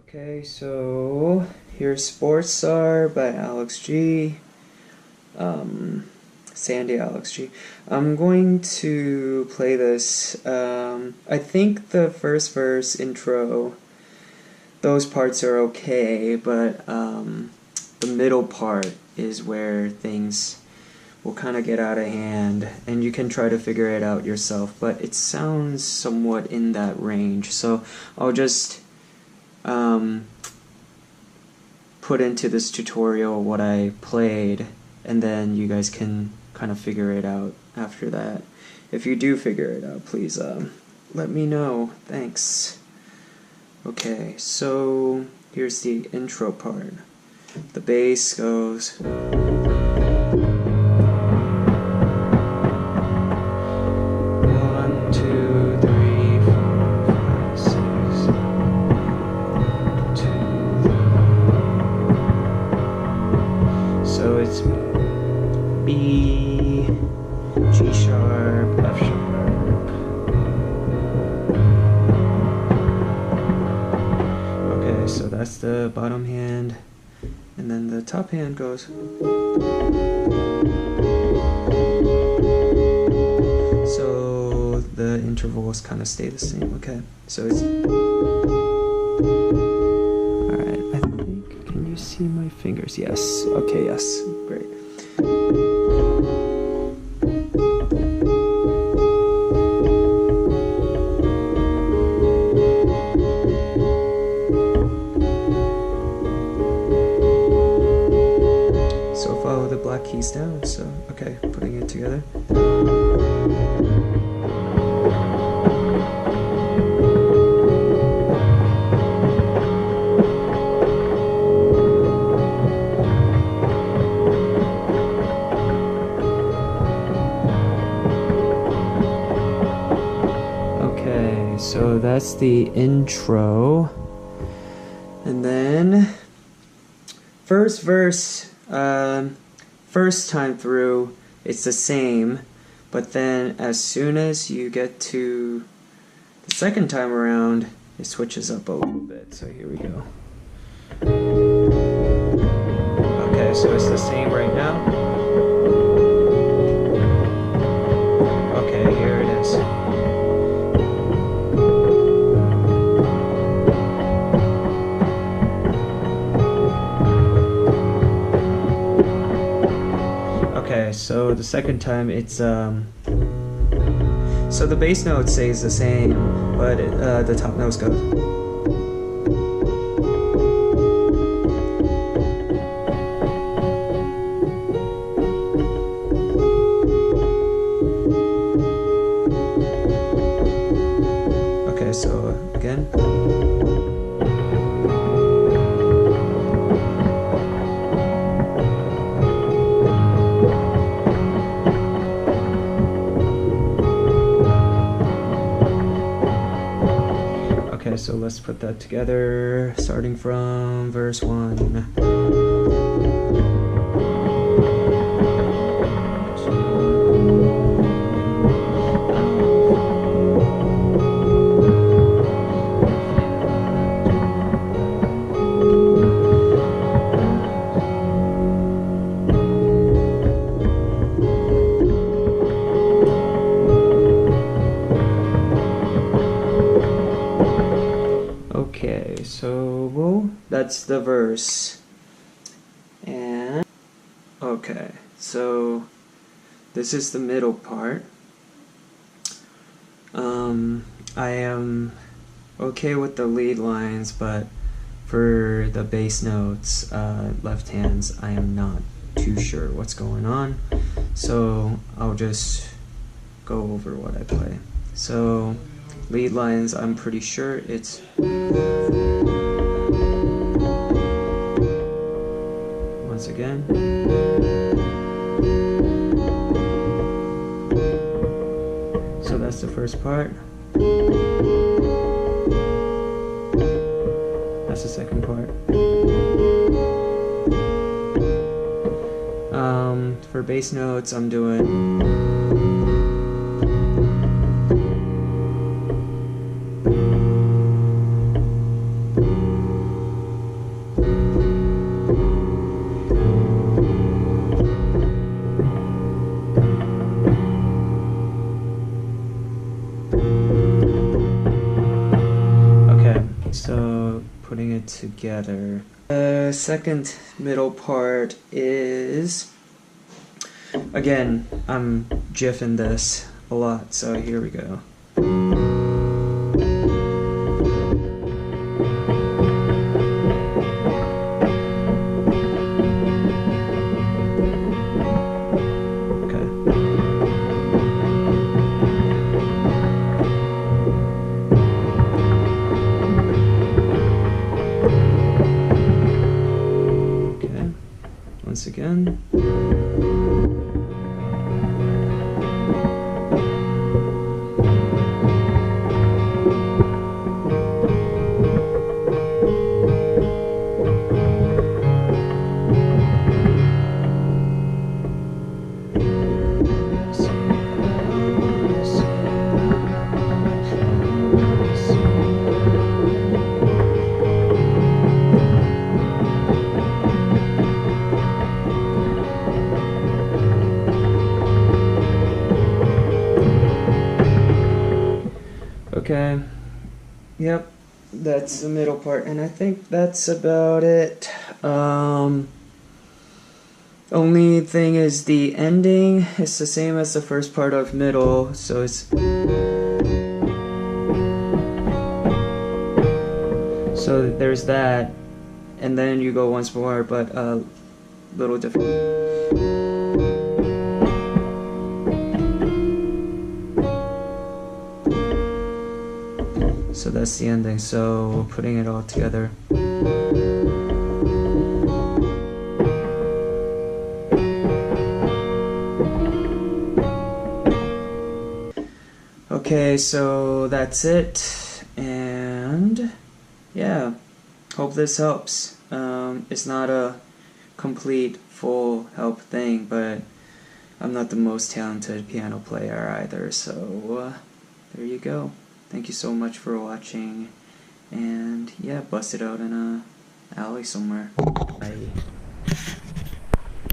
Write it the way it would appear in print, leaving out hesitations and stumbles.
Okay, so here's Sportstar by Alex G. Sandy Alex G. I'm going to play this. I think the first verse, intro, those parts are okay, but the middle part is where things will kind of get out of hand, and you can try to figure it out yourself, but it sounds somewhat in that range. So I'll just put into this tutorial what I played, and then you guys can kind of figure it out after that. If you do figure it out, please let me know. Thanks. Okay, so here's the intro part. The bass goes. 1, 2, 3, 4, 5, 6, 2. So it's B, G sharp, F sharp. Okay, so that's the bottom hand, and then the top hand goes. So the intervals kind of stay the same. Okay, so it's alright. I think, can you see my fingers? Yes. Okay, yes. Great. So follow the black keys down. So, okay, putting it together. Okay, so that's the intro. And then first verse, first time through, it's the same, but then as soon as you get to the second time around, it switches up a little bit. So here we go. Okay, so it's the same right now. Okay, here it is. Okay, so the second time it's so the bass note stays the same, but the top notes goes. Okay, so again. Okay, so let's put that together, starting from verse 1. Okay, so well, that's the verse. And okay, so this is the middle part. I am okay with the lead lines, but for the bass notes, left hands, I am not too sure what's going on. So I'll just go over what I play. So lead lines, I'm pretty sure it's once again. So that's the first part. That's the second part. For bass notes, I'm doing putting it together. The second middle part is, again, I'm jiffing this a lot, so here we go. Once again. Okay, yep, that's the middle part, and I think that's about it. Only thing is the ending is the same as the first part of middle, so it's... So there's that, and then you go once more, but a little different. So that's the ending, so putting it all together. Okay, so that's it, and yeah, hope this helps. It's not a complete, full help thing, but I'm not the most talented piano player either, so there you go. Thank you so much for watching, and yeah, bust it out in a alley somewhere. Bye.